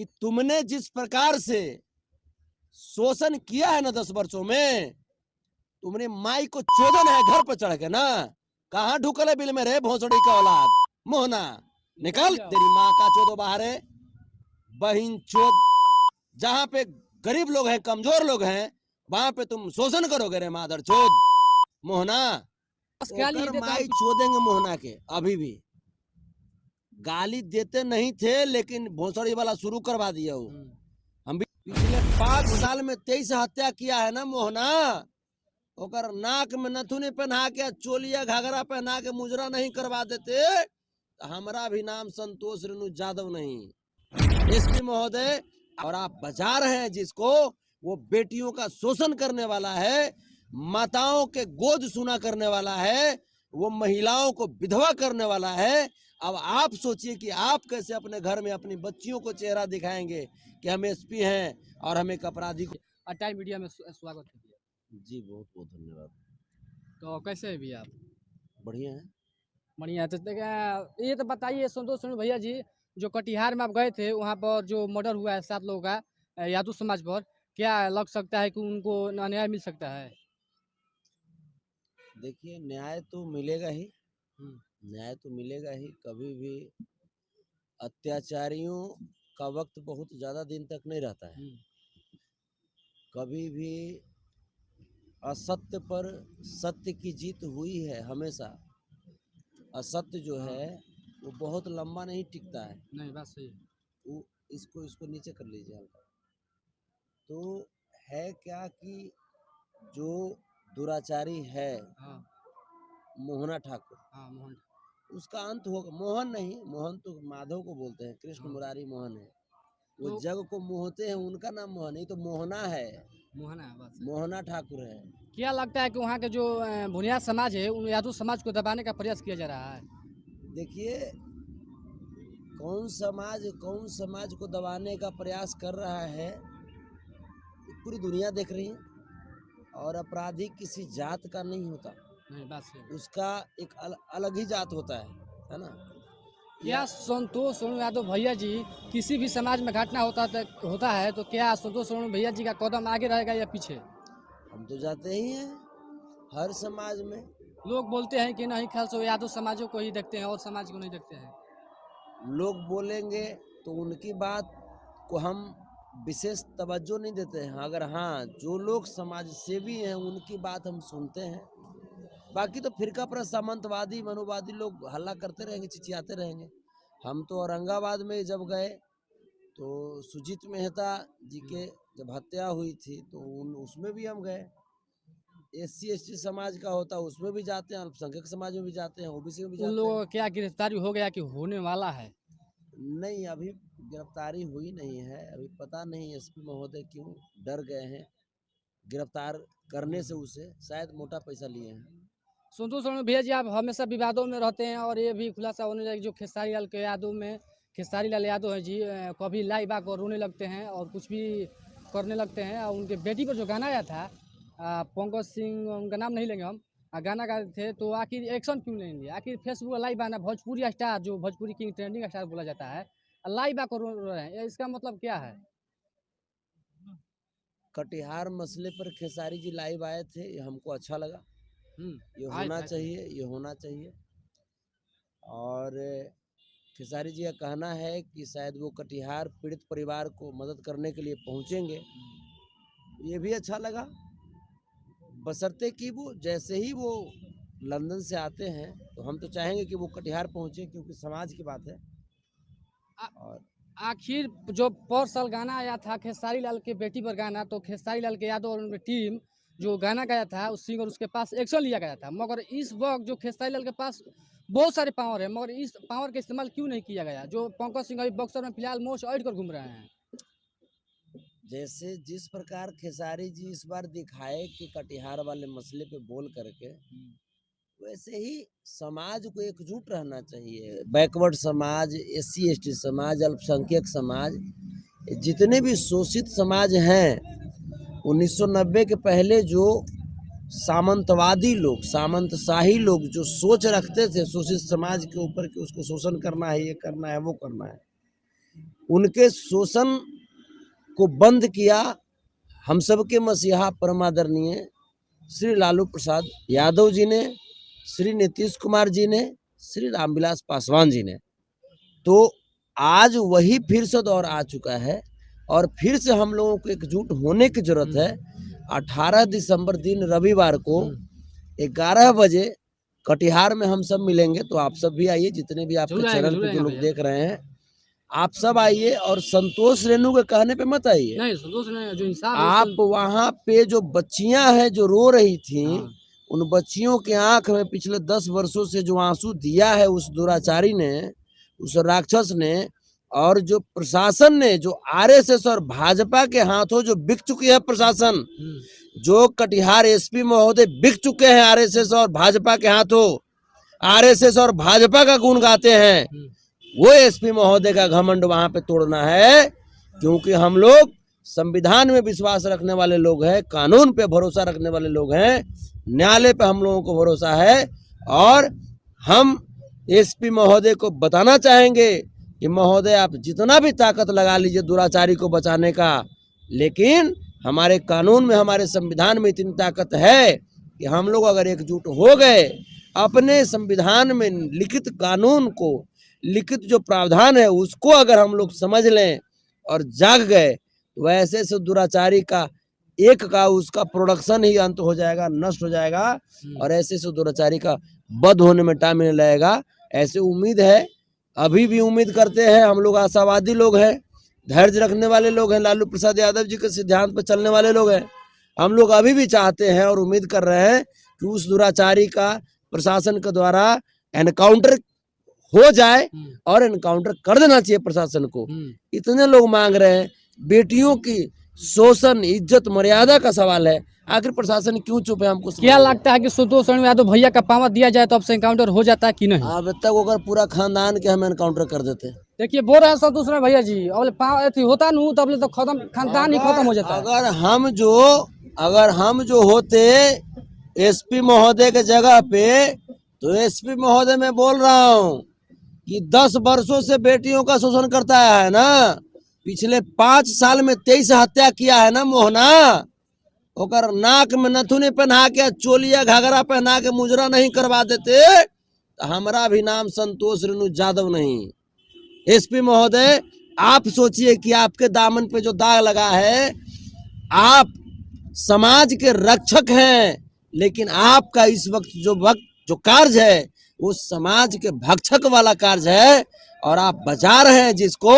कि तुमने जिस प्रकार से शोषण किया है ना 10 वर्षों में, तुमने माई को चोदन है घर पर चढ़ के ना। कहाँ ढुकल है बिल में रे भोसड़ी का औलाद मोहना, निकल तेरी माँ का चोदो बाहर है। बहिन चोद, जहां पे गरीब लोग हैं, कमजोर लोग हैं, वहां पे तुम शोषण करोगे रे मादर चोद मोहना। ओकर माई चोदेंगे मोहना के। अभी भी गाली देते नहीं थे, लेकिन भोसड़ी वाला शुरू करवा दिया वो। हम भी पिछले 5 साल में 23 हत्या किया है ना मोहना। ओकर नाक में नथुनी पहना के, चोलिया घाघरा पहना के मुजरा नहीं करवा देते तो हमारा भी नाम संतोष रेणु जादव नहीं। एसपी महोदय, और आप बचा रहे हैं जिसको, वो बेटियों का शोषण करने वाला है, माताओं के गोद सुना करने वाला है, वो महिलाओं को विधवा करने वाला है। अब आप सोचिए कि आप कैसे अपने घर में अपनी बच्चियों को चेहरा दिखाएंगे कि हम एसपी हैं और हम एक अपराधी को। टाइम मीडिया में स्वागत है भैया। जी बहुत बहुत धन्यवाद। तो कैसे है भैया आप? बढ़िया है। बढ़िया है। तो ये तो बताइए संतोष रेणु भैया जी, जो कटिहार में आप गए थे, वहाँ पर जो मर्डर हुआ है 7 लोगों का यादव समाज पर, क्या लग सकता है कि उनको न्याय मिल सकता है? देखिए न्याय तो मिलेगा ही, न्याय तो मिलेगा ही। कभी भी अत्याचारियों का वक्त बहुत ज़्यादा दिन तक नहीं रहता है। कभी भी असत्य पर सत्य की जीत हुई है हमेशा। असत्य जो है वो बहुत लंबा नहीं टिकता है। नहीं, बात सही है। वो इसको नीचे कर लीजिए हल्का। तो है क्या कि जो दुराचारी है मोहना ठाकुर, मोहन। उसका अंत होगा। मोहन नहीं, मोहन तो माधव को बोलते हैं, कृष्ण मुरारी मोहन है। वो जग को मोहते हैं, उनका नाम मोहन नहीं तो मोहना है, मोहना ठाकुर है। क्या लगता है कि वहाँ के जो भुनिया समाज है, उन यादव समाज को दबाने का प्रयास किया जा रहा है? देखिए कौन समाज को दबाने का प्रयास कर रहा है पूरी दुनिया देख रही है। और अपराधी किसी जात का नहीं होता, नहीं, बात सही है। उसका एक अलग ही जात होता है ना। क्या संतोष रेणु यादव भैया जी, किसी भी समाज में घटना होता है तो क्या संतोष रेणु भैया जी का कदम आगे रहेगा या पीछे? हम तो जाते ही हैं हर समाज में। लोग बोलते हैं कि नहीं, ख्याल से यादव समाजों को ही देखते हैं और समाज को नहीं देखते हैं। लोग बोलेंगे तो उनकी बात को हम विशेष तवज्जो नहीं देते हैं। अगर हाँ, जो लोग समाज सेवी हैं उनकी बात हम सुनते हैं। बाकी तो फिरका पर सामंतवादी मनुवादी लोग हल्ला करते रहेंगे, चिचियाते रहेंगे। हम तो औरंगाबाद में जब गए तो सुजीत मेहता जी के जब हत्या हुई थी तो उसमें भी हम गए। SC ST समाज का होता है उसमें भी जाते हैं, अल्पसंख्यक समाज में भी जाते हैं, OBC में भी उन जाते लोगों हैं। को क्या गिरफ्तारी हो गया कि होने वाला है? नहीं, अभी गिरफ्तारी हुई नहीं है। अभी पता नहीं SP महोदय क्यों डर गए हैं गिरफ्तार करने से, उसे शायद मोटा पैसा लिए हैं। संतोष रेणु भैया जी, आप हमेशा विवादों में रहते हैं और ये भी खुलासा होने लगा जो खेसारी लाल के यादव में खेसारी लाल यादव है जी, कभी लाइव आकर रोने लगते हैं और कुछ भी करने लगते हैं। और उनके बेटी पर जो गाना आया था, पंकज सिंह, उनका नाम नहीं लेंगे हम, गाना गाए थे, तो आखिर एक्शन क्यों नहीं लिया? आखिर फेसबुक लाइव आना, भोजपुरी स्टार जो भोजपुरी की ट्रेंडिंग स्टार बोला जाता है, लाइव आकर रो रहे हैं, इसका मतलब क्या है? कटिहार मसले पर खेसारी जी लाइव आए थे, ये हमको अच्छा लगा। ये होना चाहिए, ये होना चाहिए। और खेसारी जी का कहना है कि शायद वो कटिहार पीड़ित परिवार को मदद करने के लिए पहुंचेंगे, ये भी अच्छा लगा। बशर्ते कि वो जैसे ही वो लंदन से आते हैं तो हम तो चाहेंगे कि वो कटिहार पहुंचे, क्योंकि समाज की बात है। और आखिर जो पर साल गाना आया था खेसारी लाल के बेटी पर गाना, तो खेसारी लाल के यादव और उनकी टीम जो गाना गाया था उस सिंगर, उसके पास एक्शन लिया गया था, मगर इस वक्त जो खेसारी लाल के पास बहुत सारे पावर है, मगर इस पावर का इस्तेमाल क्यों नहीं किया गया? जो पंकज सिंह अभी बक्सर में फिलहाल मोश ऐड कर घूम रहे हैं। जैसे जिस प्रकार खेसारी जी इस बार दिखाए कि कटिहार वाले मसले पे बोल करके, वैसे ही समाज को एकजुट रहना चाहिए। बैकवर्ड समाज, SC ST समाज, अल्पसंख्यक समाज, जितने भी शोषित समाज हैं, 1990 के पहले जो सामंतवादी लोग, सामंतशाही लोग जो सोच रखते थे शोषित समाज के ऊपर कि उसको शोषण करना है, ये करना है, वो करना है, उनके शोषण को बंद किया हम सबके मसीहा परमादरणीय श्री लालू प्रसाद यादव जी ने, श्री नीतीश कुमार जी ने, श्री रामविलास पासवान जी ने। तो आज वही फिर से दौर आ चुका है और फिर से हम लोगों को एकजुट होने की जरूरत है। 18 दिसंबर दिन रविवार को 11 बजे कटिहार में हम सब मिलेंगे। तो आप सब भी आइए, जितने भी आपके चैनल पे जो लोग देख रहे हैं आप सब आइए। और संतोष रेणु के कहने पे मत आइए, नहीं संतोष ने जो इंसाफ है आप वहाँ पे जो बच्चियां हैं जो रो रही थी, उन बच्चियों के आंख में पिछले 10 वर्षों से जो आंसू दिया है उस दुराचारी ने, उस राक्षस ने, और जो प्रशासन ने, जो आरएसएस और भाजपा के हाथों जो बिक चुकी है प्रशासन, जो कटिहार एसपी महोदय बिक चुके हैं आरएसएस और भाजपा के हाथों, आरएसएस और भाजपा का गुण गाते हैं, वो एसपी महोदय का घमंड वहां पे तोड़ना है। क्योंकि हम लोग संविधान में विश्वास रखने वाले लोग हैं, कानून पे भरोसा रखने वाले लोग हैं, न्यायालय पे हम लोगों को भरोसा है। और हम एसपी महोदय को बताना चाहेंगे कि महोदय आप जितना भी ताकत लगा लीजिए दुराचारी को बचाने का, लेकिन हमारे कानून में, हमारे संविधान में इतनी ताकत है कि हम लोग अगर एकजुट हो गए, अपने संविधान में लिखित कानून को, लिखित जो प्रावधान है उसको अगर हम लोग समझ लें और जाग गए, तो वैसे से दुराचारी का एक का उसका प्रोडक्शन ही अंत हो जाएगा, नष्ट हो जाएगा। और ऐसे से दुराचारी का बद होने में टाइम नहीं लगेगा। ऐसे उम्मीद है, अभी भी उम्मीद करते हैं, हम लोग आशावादी लोग हैं, धैर्य रखने वाले लोग हैं, लालू प्रसाद यादव जी के सिद्धांत पर चलने वाले लोग हैं। हम लोग अभी भी चाहते हैं और उम्मीद कर रहे हैं कि उस दुराचारी का प्रशासन के द्वारा एनकाउंटर हो जाए और एनकाउंटर कर देना चाहिए प्रशासन को। इतने लोग मांग रहे हैं। बेटियों की शोषण, इज्जत, मर्यादा का सवाल है, आखिर प्रशासन क्यों चुप है? हमको क्या लगता है कि संतोष रेणु यादव भैया का पावर दिया जाए तो अब से एनकाउंटर हो जाता है कि नहीं? अब तक अगर पूरा खानदान के हम एनकाउंटर कर देते। देखिए बोल रहे हैं संतोष रेणु भैया जी, अब होता नहीं तब तो खत्म, खानदान ही खत्म हो जाता है। अगर हम जो होते एसपी महोदय के जगह पे, तो एसपी महोदय मैं बोल रहा हूँ कि 10 वर्षों से बेटियों का शोषण करता है ना, पिछले 5 साल में 23 हत्या किया है ना मोहना। ओकर नाक में नथुनी पहना के, चोलिया घाघरा पहना के मुजरा नहीं करवा देते तो हमारा भी नाम संतोष रेणु यादव नहीं। एसपी महोदय आप सोचिए कि आपके दामन पे जो दाग लगा है, आप समाज के रक्षक हैं, लेकिन आपका इस वक्त जो कार्य है वो समाज के भक्षक वाला कार्य है। और आप बचा रहे हैं जिसको,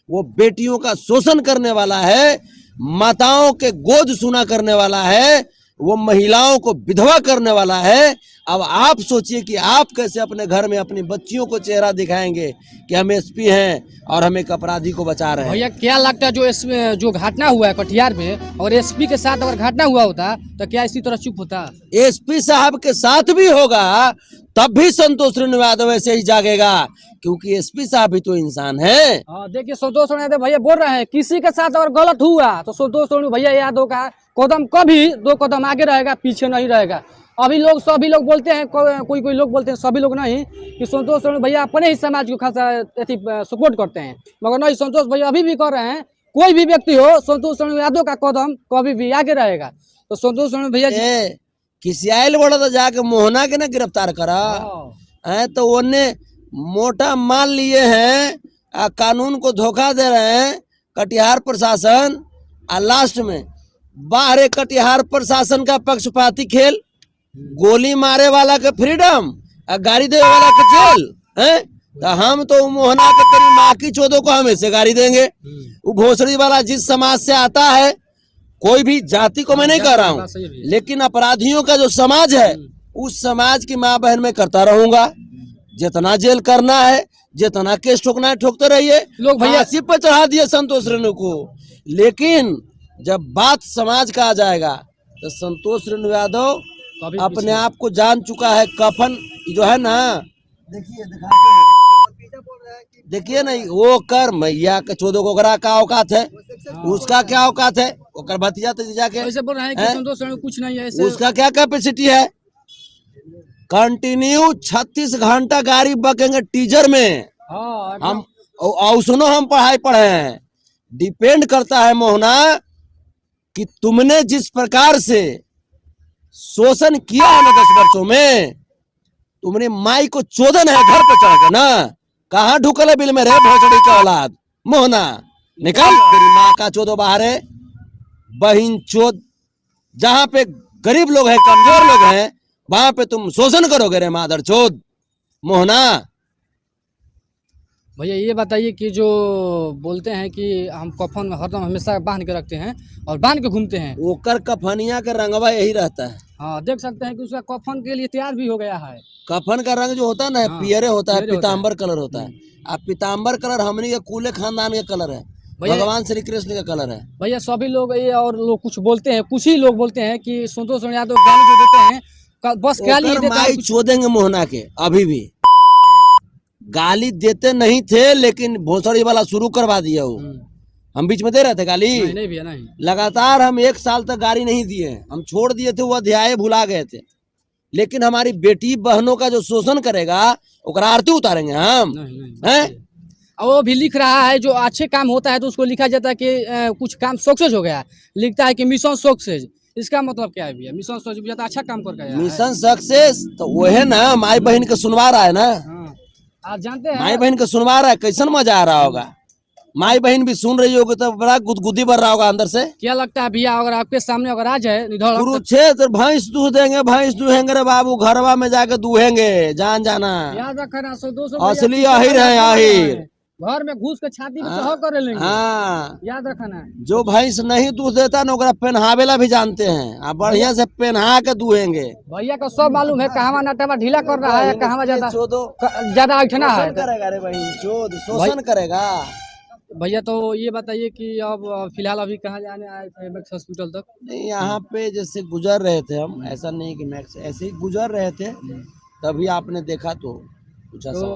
वो बेटियों का शोषण करने वाला है, माताओं के गोद सुना करने वाला है, वो महिलाओं को विधवा करने वाला है। अब आप सोचिए कि आप कैसे अपने घर में अपनी बच्चियों को चेहरा दिखाएंगे कि हम एसपी हैं और हम एक अपराधी को बचा रहे हैं। भैया क्या लगता है जो घटना हुआ है कटिहार में, और एसपी के साथ अगर घटना हुआ होता तो क्या इसी तरह चुप होता? एसपी साहब के साथ भी होगा तब भी संतोष रेणु यादव ऐसे ही जागेगा, क्योंकि एसपी साहब भी तो इंसान है। देखिए संतोष रेणु यादव भैया बोल रहे हैं किसी के साथ अगर गलत हुआ तो संतोष रेणु भैया यादव का कदम कभी 2 कदम आगे रहेगा, पीछे नहीं रहेगा। सभी लोग बोलते हैं, कोई लोग बोलते हैं, सभी लोग नहीं, कि संतोष रेणु भैया अपने ही समाज को खासा सपोर्ट करते हैं, मगर नहीं, संतोष भैया अभी भी कर रहे हैं। कोई भी व्यक्ति हो, संतोष रेणु यादव का कदम कभी भी आगे रहेगा। तो संतोष रेणु भैया किसी आयल बड़ा तो जाके मोहना के ना गिरफ्तार करा है, तो उन्हें मोटा मान लिए हैं, कानून को धोखा दे रहे हैं कटिहार प्रशासन। लास्ट में बाहर कटिहार प्रशासन का पक्षपाती खेल, गोली मारे वाला के फ्रीडम, गाड़ी दे वाला के जेल है। तो हम तो मोहना के तेरी माँ की चोदों को हम ऐसे गाड़ी देंगे। वो भोसड़ी वाला जिस समाज से आता है, कोई भी जाति को मैं नहीं कह रहा हूँ, लेकिन अपराधियों का जो समाज है उस समाज की माँ बहन में करता रहूंगा। जितना जेल करना है, जितना केस ठोकना है ठोकते रहिए। लोग भैया सिर पर चढ़ा दिए संतोष रेणु को, लेकिन जब बात समाज का आ जाएगा तो संतोष रेणु यादव अपने आप को जान चुका है। कफन जो है ना, देखिए नहीं, वो कर मैया के चौदह को का औकात है, उसका क्या औकात है? ओकर भतीजा तो जाके ऐसे बोल रहे हैं कि संतोष रेणु कुछ नहीं है, उसका क्या कैपेसिटी है? कंटिन्यू 36 घंटा गाड़ी बकेंगे टीजर में। हम और सुनो, हम पढ़ाई पढ़े हैं, डिपेंड करता है मोहना कि तुमने जिस प्रकार से शोषण किया है ना 10 वर्षों में, तुमने माई को चोदन है घर पे चढ़ के ना। कहाँ ढुकल है बिल में रे भोसड़ी का औलाद मोहना, निकल तेरी माँ का चोदो बाहर है बहिन चोद। जहां पे गरीब लोग हैं, कमजोर लोग हैं, वहां पे तुम शोषण करोगे रे मादर चोद मोहना। भैया ये बताइए कि जो बोलते हैं कि हम कफन में हरदम हमेशा बांध के रखते हैं और बांध के घूमते हैं, ओकर कफनिया का रंगवा यही रहता है। हाँ देख सकते हैं कि उसका कफन के लिए तैयार भी हो गया है। कफन का रंग जो होता है ना, हाँ, पियरे होता है, पियरे होता है। पीताम्बर कलर होता है। अब पीताम्बर कलर हमनी के कूले खानदान के कलर है, भैया भगवान श्री कृष्ण का कलर है। भैया सभी लोग ये और लोग कुछ बोलते हैं, कुछ ही लोग बोलते हैं कि संतोष यादव गाली जो देते हैं बस गाली ही ओकर देते हैं, माई कुछ चोदेंगे मोहना के। अभी भी गाली देते नहीं थे, लेकिन भोसड़ी वाला शुरू करवा दिया वो। हम बीच में दे रहे थे गाली? नहीं नहीं भैया नहीं। लगातार हम 1 साल तक गाली नहीं दिए, हम छोड़ दिए थे, वो अध्याय भुला गए थे। लेकिन हमारी बेटी बहनों का जो शोषण करेगा ओकरा आरती उतारेंगे हम, हैं? और वो भी लिख रहा है, जो अच्छे काम होता है तो उसको लिखा जाता है कि कुछ काम सक्सेस हो गया, लिखता है कि मिशन सक्सेस। इसका मतलब क्या है भैया? मिशन सक्सेस भैया तो अच्छा काम करके आया है। मिशन सक्सेस तो वो है ना, माई बहन के सुनवा रहा है ना। हाँ, आप जानते हैं माई बहन के सुनवा रहा है, कैसन मजा आ रहा होगा। माई बहन भी सुन रही होगी तो बड़ा गुदगुदी भर रहा होगा अंदर से। क्या लगता है भैया, अगर आपके सामने अगर आ जाए इधर कुरुक्षेत्र भैंस दूध देंगे, भैंस दूहेंगे रे बाबू, घरवा में जाके दूहेंगे, जान जाना। याद रखना 100-200 असली आहिर है आहिर। घर में घुस के छाती पे चढ़ा कर लेंगे। हाँ, याद रखना। जो भैंस नहीं दूध देता ना ओकरा पहनावेला भी जानते हैं, आप बढ़िया से पहना के दूहेंगे। भैया को सब मालूम है कहाँ नटवा ढीला कर रहा है, कहाँ ज्यादा ऐठना है। करेगा रे बहन चोद, शोषण करेगा। भैया तो ये बताइए कि अब फिलहाल अभी कहाँ जाने आए थे मैक्स हॉस्पिटल तक? नहीं, यहाँ पे जैसे गुजर रहे थे हम, ऐसा नहीं कि मैक्स, ऐसे ही गुजर रहे थे, तभी आपने देखा तो कुछ ऐसा